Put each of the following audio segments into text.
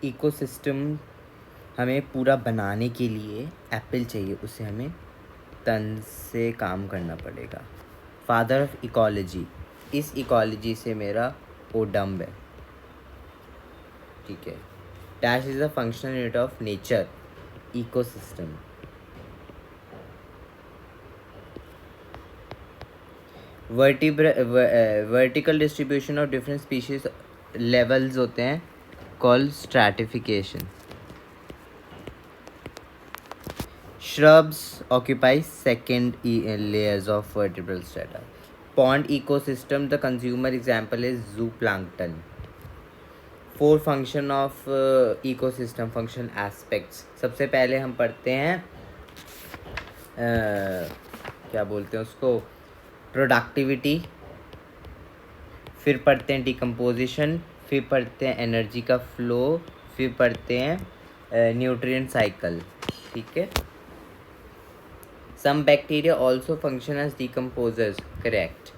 Ecosystem हमें पूरा बनाने के लिए एप्पल चाहिए, उसे हमें तन से काम करना पड़ेगा। फादर ऑफ इकोलॉजी, इस इकोलॉजी से मेरा ओडम्ब है, ठीक है। Dash is a functional unit of nature, ecosystem. Vertical distribution of different species levels होते हैं, called stratification. Shrubs occupy second layers of vertebral strata. Pond ecosystem, the consumer example is zooplankton. Four function of ecosystem function aspects. सबसे पहले हम पढ़ते हैं क्या बोलते हैं उसको, प्रोडक्टिविटी, फिर पढ़ते हैं डिकम्पोजिशन, फिर पढ़ते हैं एनर्जी का फ्लो, फिर पढ़ते हैं न्यूट्रिएंट साइकिल, ठीक है। Some bacteria also function as decomposers, correct.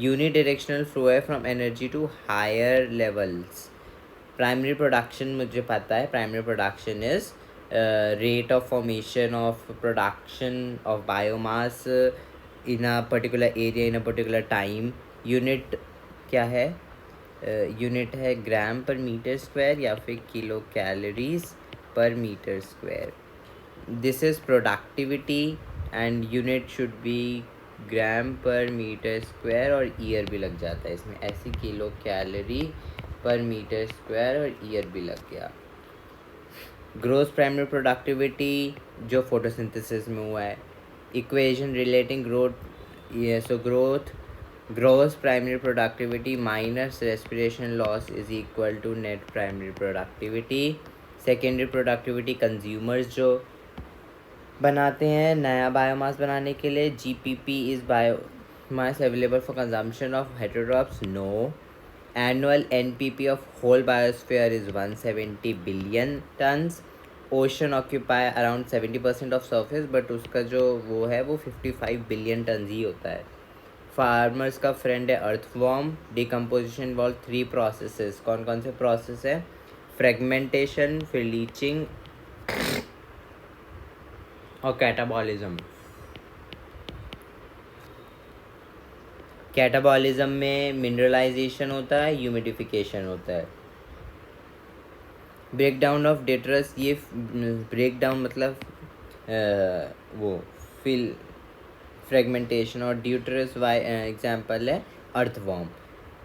Unidirectional flow है from energy to higher levels. Primary production मुझे पता है, primary production is rate of formation of production of biomass in a particular area in a particular time. Unit क्या है? Unit है ग्राम per metre square या फिर kilo calories per metre square. This is productivity and unit should be gram per metre square, और year भी लग जाता है इसमें, ऐसी kilo calorie per metre square और ईयर भी लग गया. ग्रोस प्राइमरी प्रोडक्टिविटी जो फोटोसिंथेसिस में हुआ है. Equation relating growth, so gross primary productivity minus respiration loss is equal to net primary productivity. Secondary productivity consumers जो बनाते हैं नया बायोमास बनाने के लिए. GPP is biomass available for consumption of heterotrophs, no. Annual NPP of whole biosphere is 170 billion tons. Ocean occupy around 70% of surface, but उसका जो वो है वो 55 बिलियन टन्स ही होता है. फार्मर्स का फ्रेंड है अर्थवॉर्म. Decomposition involve 3 processes. कौन कौन से प्रोसेस है? फ्रेगमेंटेशन, फिर लीचिंग और कैटाबॉलिज्म. कैटाबॉलिज्म में मिनरलाइजेशन होता है, ह्यूमिडिफिकेशन होता है. ब्रेक डाउन ऑफ डेट्रस, ये ब्रेक डाउन मतलब वो फिल फ्रेगमेंटेशन, और ड्यूटरस एग्जाम्पल है earthworm.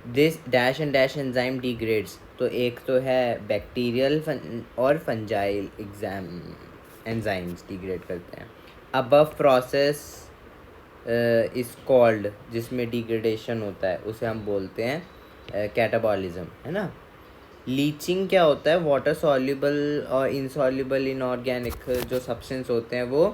This dash and dash enzyme degrades, तो एक तो है बैक्टीरियल और फंजाइल एंजाइम्स डिग्रेड करते हैं. अबव प्रोसेस इज कॉल्ड, जिसमें डिग्रेडेशन होता है उसे हम बोलते हैं कैटाबॉलिज्म, है ना. लीचिंग क्या होता है? वाटर सॉल्युबल और इनसॉल्युबल इनऑर्गेनिक जो सब्सटेंस होते हैं वो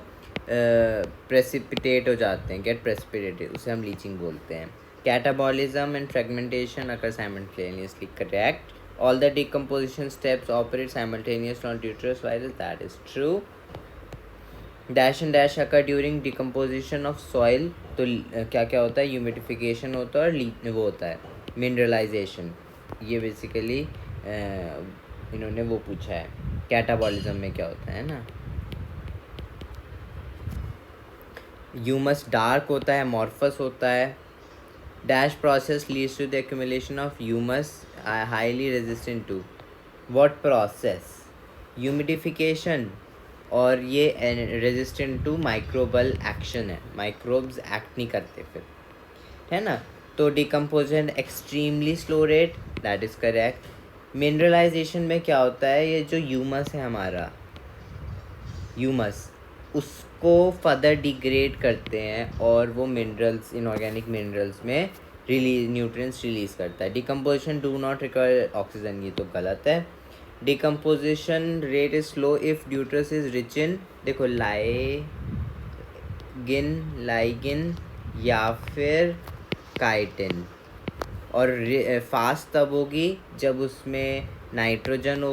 प्रेसिपिटेट हो जाते हैं, गेट प्रेसिपिटेटेड, उसे हम लीचिंग बोलते हैं. Catabolism and fragmentation occur simultaneously, correct. All the decomposition steps operate simultaneously on deuterous virus, that is true. Dash and dash occur during decomposition of soil, तो क्या क्या होता है? ह्यूमिडिफिकेशन होता है और वो होता है मिनरलाइजेशन. ये बेसिकली इन्होंने वो पूछा है कैटाबॉलिज्म में क्या होता है ना. ह्यूमस डार्क होता है, मॉर्फस होता है. Dash process leads to the accumulation of humus highly resistant to what process? Humidification, और ये रेजिस्टेंट टू माइक्रोबल एक्शन है, माइक्रोब्स एक्ट नहीं करते फिर, है ना. तो decomposition extremely slow rate, that is correct. Mineralisation में क्या होता है? ये जो ह्यूमस है हमारा, ह्यूमस, उसको फर्दर डिग्रेड करते हैं और वो मिनरल्स, इनऑर्गेनिक मिनरल्स में न्यूट्रिएंट्स रिलीज करता है. Decomposition do not require oxygen, ये तो गलत है. Decomposition rate is slow if detritus is rich in, देखो लाइगिन या फिर काइटिन, और फास्ट तब होगी जब उसमें नाइट्रोजन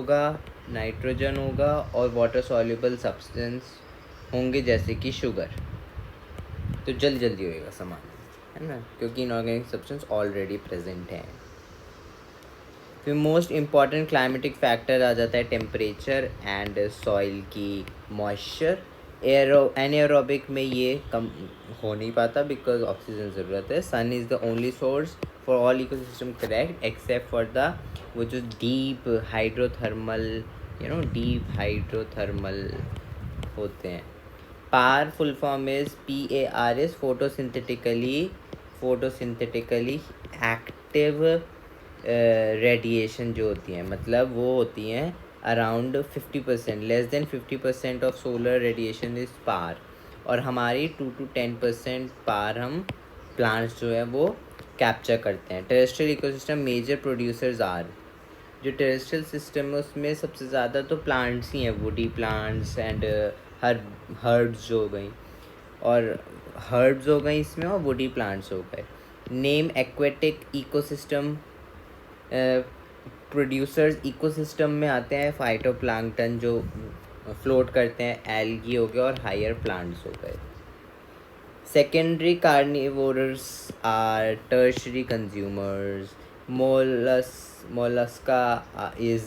होगा और वाटर सॉल्युबल सब्सटेंस होंगे जैसे कि शुगर, तो जल्दी होएगा सामान, है ना, क्योंकि इनऑर्गेनिक सब्सटेंस ऑलरेडी प्रेजेंट हैं. फिर मोस्ट इम्पॉर्टेंट क्लाइमेटिक फैक्टर आ जाता है टेम्परेचर एंड सॉइल की मॉइस्चर। एनारोबिक में ये कम हो नहीं पाता बिकॉज ऑक्सीजन ज़रूरत है। Sun is the only source for all ecosystem correct except for the वो जो डीप हाइड्रोथर्मल डीप हाइड्रोथर्मल होते हैं। PAR full form is PAR is photosynthetically active radiation जो होती हैं, मतलब वो होती हैं around 50%, less than 50% of solar radiation is PAR, और हमारी 2 to 10% पार हम प्लांट्स जो है वो कैप्चर करते हैं। Terrestrial ecosystem major producers are, जो टेरेस्ट्रियल सिस्टम है उसमें सबसे ज़्यादा तो प्लांट्स ही हैं, वुडी प्लांट्स एंड हर्ब्स जो हो गई, और हर्ब्स हो गई इसमें, और वुडी प्लांट्स हो गए। Name aquatic ecosystem producers ecosystem में आते हैं फाइटोप्लैंक्टन जो फ्लोट करते हैं, एल्गी हो गए, और हायर प्लांट्स हो गए। Secondary carnivores are tertiary consumers. Mollusca is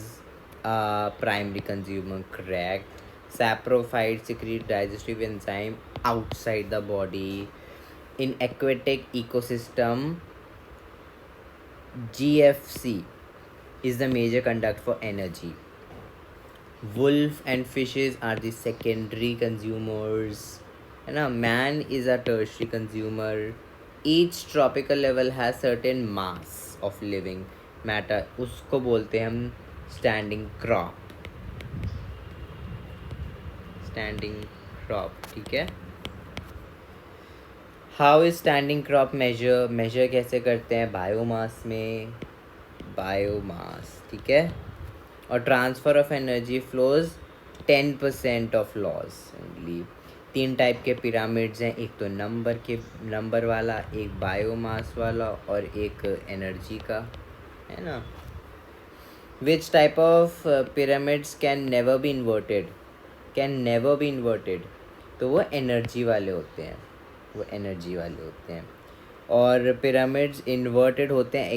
primary consumer correct. Saprophyte secrete digestive enzyme outside the body. In aquatic ecosystem, GFC is the major conduct for energy. Wolf and fishes are the secondary consumers, है ना। Man is a tertiary consumer. Each tropical level has certain mass of living matter, उसको बोलते हैं हम standing crop, ठीक है। How is standing crop measure कैसे करते हैं, बायोमास में, बायोमास, ठीक है। और transfer of energy flows 10% of loss only. 3 type के पिरामिड्स हैं, एक तो नंबर वाला, एक बायोमास वाला, और एक एनर्जी का, है ना। Which type of pyramids can never be inverted, तो वो एनर्जी वाले होते हैं, और पिरामिड्स इन्वर्टेड होते हैं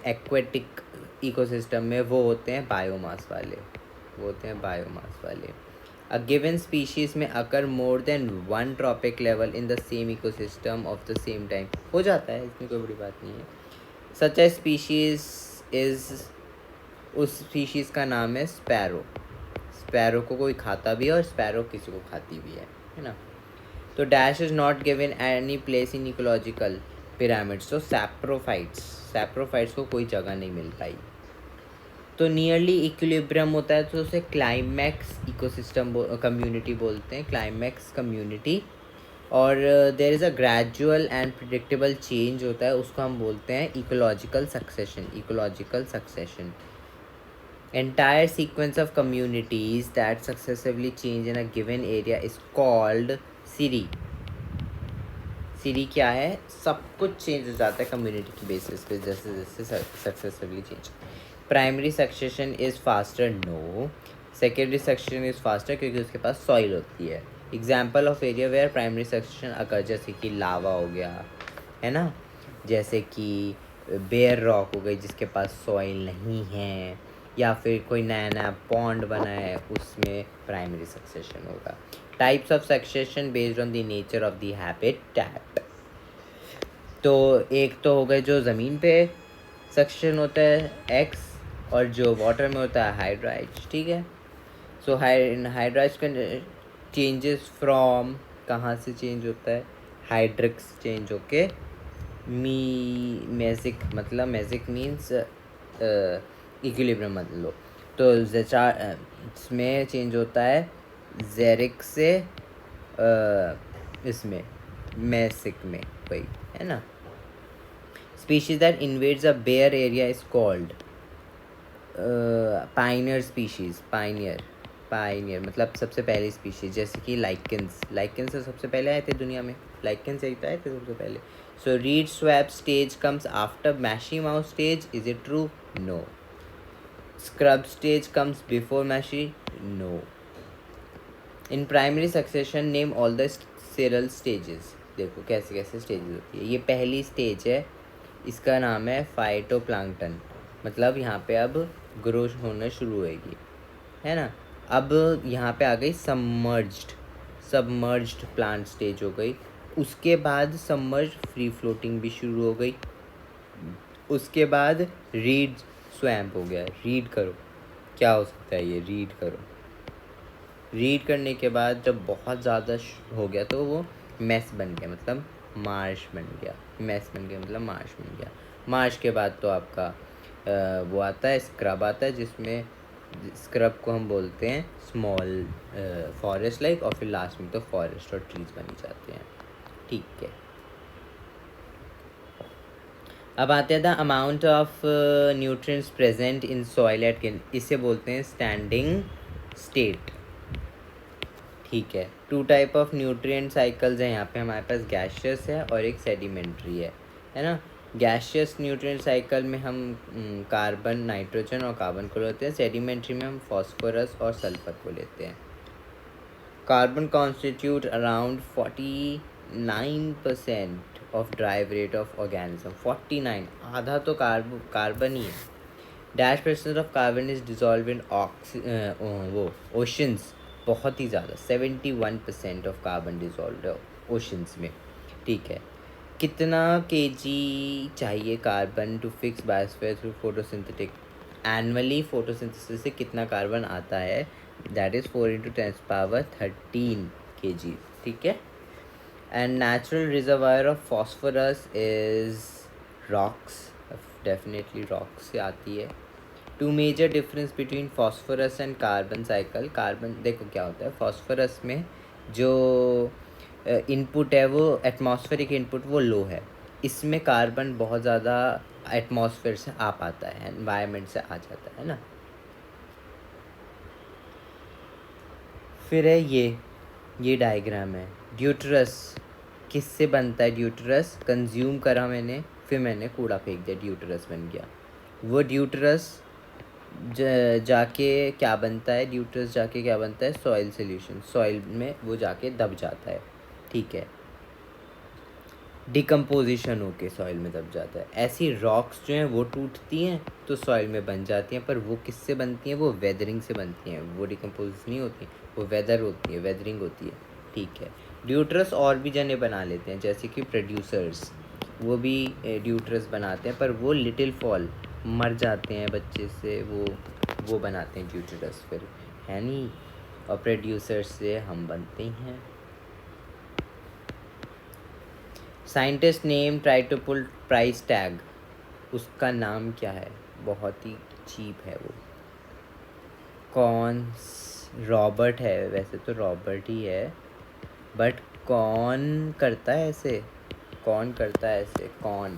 एक्वेटिक इकोसिस्टम में, वो होते हैं बायोमास वाले। अ गिवन स्पीशीज़ में occur more than 1 trophic level in the same ecosystem of the same time, हो जाता है, इसमें कोई बड़ी बात नहीं है। सच ए स्पीशीज़ इज़, उस स्पीशीज़ का नाम है स्पैरो को कोई खाता भी है, और स्पैरो किसी को खाती भी है ना। तो dash is not given any place in ecological pyramids, तो सैप्रोफाइट्स को कोई जगह नहीं मिल पाई। तो नियरली इक्विलिब्रियम होता है, तो उसे क्लाइमैक्स इकोसिस्टम कम्युनिटी बोलते हैं, क्लाइमैक्स कम्युनिटी। और there is a gradual and predictable change होता है, उसको हम बोलते हैं ecological succession. Entire sequence of communities that successively change in a given area is called सीरी क्या है, सब कुछ चेंज हो जाता है कम्युनिटी की बेसिस पे जैसे जैसे successively change. Primary succession is faster, no. Secondary succession is faster क्योंकि उसके पास सॉइल होती है। Example of area where primary succession occur, जैसे कि लावा हो गया, है ना, जैसे कि बेयर रॉक हो गई जिसके पास सॉइल नहीं है, या फिर कोई नया पॉन्ड बना है, उसमें प्राइमरी सक्सेशन होगा। Types of succession based on the nature of the habitat, तो एक तो हो गए जो ज़मीन पे सक्सेशन होता है एक्स, और जो वाटर में होता है हाइड्राइज, ठीक है। सो हाइड्राइज का चेंजेस फ्रॉम, कहाँ से चेंज होता है, हाइड्रिक्स चेंज होके मेजिक, मतलब मेजिक मीन्स इक्विलिब्रियम मतलब, तो इसमें चेंज होता है जेरिक से इसमें मेसिक में, वही है ना। Species that invades a bare area is called pioneer species. Pioneer मतलब सबसे पहली स्पीशीज, जैसे कि लाइकेंस से सबसे पहले आए थे दुनिया में, लाइकेंस एक आए थे सबसे पहले। So reed swamp stage comes after marshy meadow stage, is it true, no. Scrub stage comes before marshy, no. In primary succession name all the seral stages, देखो कैसे कैसे स्टेजेस होती है। ये पहली स्टेज है, इसका नाम है फाइटोप्लैंक्टन, मतलब यहाँ पे अब ग्रोथ होना शुरू होएगी, है ना। अब यहाँ पे आ गई सबमर्ज्ड प्लांट स्टेज हो गई। उसके बाद सबमर्ज फ्री फ्लोटिंग भी शुरू हो गई। उसके बाद रीड स्वैम्प हो गया। रीड करो क्या हो सकता है ये, रीड करो। रीड करने के बाद जब बहुत ज़्यादा हो गया तो वो मैस बन गया, मतलब मार्श बन गया। मैस बन गया मतलब मार्श बन गया। मार्श के बाद तो आपका वो आता है, स्क्रब आता है, जिसमें स्क्रब को हम बोलते हैं स्मॉल फॉरेस्ट लाइक, और फिर लास्ट में तो फॉरेस्ट और ट्रीज बन जाते हैं। ठीक है, अब आते हैं the amount of nutrients present in soil eight, इसे बोलते हैं स्टैंडिंग स्टेट। ठीक है, 2 टाइप ऑफ न्यूट्रिएंट साइकिल्स हैं यहाँ पे हमारे पास, गैशियस है और एक सेडिमेंट्री है ना। गैशियस न्यूट्रिएंट साइकिल में हम कार्बन, नाइट्रोजन और कार्बन को लेते हैं। सेडिमेंट्री में हम फास्फोरस और सल्फर को लेते हैं। Carbon constitute around 49% of drive rate of organism. 49, आधा तो कार्बन ही है। Dash percent of carbon is dissolve in वो ओशंस, बहुत ही ज़्यादा, 71% ऑफ कार्बन डिजॉल्व ओशंस में। ठीक है, कितना केजी चाहिए carbon to fix biosphere through photosynthetic? Annually photosynthesis से कितना कार्बन आता है, दैट इज़ 4 × 10⁻13 kg। ठीक है, and natural reservoir of phosphorus is rocks, definitely rocks से आती है। 2 major difference between phosphorus and carbon cycle. Carbon, देखो क्या होता है, फॉस्फोरस में जो इनपुट है वो एटमॉस्फेरिक इनपुट वो लो है। इसमें कार्बन बहुत ज़्यादा एटमॉस्फेयर से आ पाता है, एनवायरनमेंट से आ जाता है ना। फिर है ये डायग्राम है। ड्यूटरस किससे बनता है? ड्यूटरस कंज्यूम करा मैंने, फिर मैंने कूड़ा फेंक दिया, ड्यूटरस बन गया। वो ड्यूटरस जाके क्या बनता है? ड्यूटरस जाके क्या बनता है? सॉइल सोल्यूशन, सॉइल में वो जाके दब जाता है। ठीक है, डिकम्पोजिशन होके सॉइल में दब जाता है। ऐसी रॉक्स जो हैं वो टूटती हैं तो सॉइल में बन जाती हैं, पर वो किससे बनती हैं? वो वेदरिंग से बनती हैं। वो डिकम्पोज नहीं होती, वो वेदर होती है, वेदरिंग होती है। ठीक है, ड्यूटरस और भी जने बना लेते हैं, जैसे कि प्रोड्यूसर्स, वो भी ड्यूटरस बनाते हैं, पर वो लिटिल फॉल मर जाते हैं बच्चे से, वो बनाते हैं ड्यूटरस फिर, है नहीं। और प्रोड्यूसर्स से हम बनते हैं। Scientist name try to pull price tag, उसका नाम क्या है? बहुत ही चीप है वो। कौन? रॉबर्ट है, वैसे तो रॉबर्ट ही है, बट कौन करता है ऐसे? कौन करता है ऐसे? कौन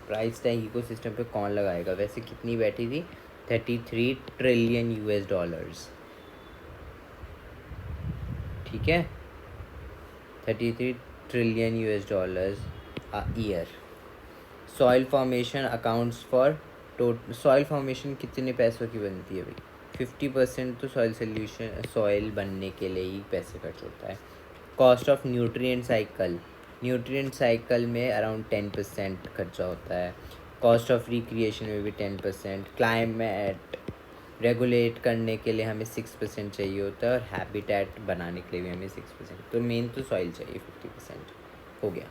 प्राइस टैग इकोसिस्टम पे कौन लगाएगा? वैसे कितनी बैठी थी? 33 ट्रिलियन US डॉलर्स। ठीक है, 33 trillion US dollars a year. Soil formation accounts for soil formation कितने पैसों की बनती है भाई? 50% तो सॉइल सोल्यूशन, सॉइल बनने के लिए ही पैसे खर्च होता है। Cost of nutrient cycle, nutrient cycle में अराउंड 10% खर्चा होता है। कॉस्ट ऑफ रिक्रिएशन में भी 10%। क्लाइमेट रेगुलेट करने के लिए हमें 6% चाहिए होता है, और हैबिटेट बनाने के लिए भी हमें 6%। तो मेन तो सॉइल चाहिए 50%। हो गया।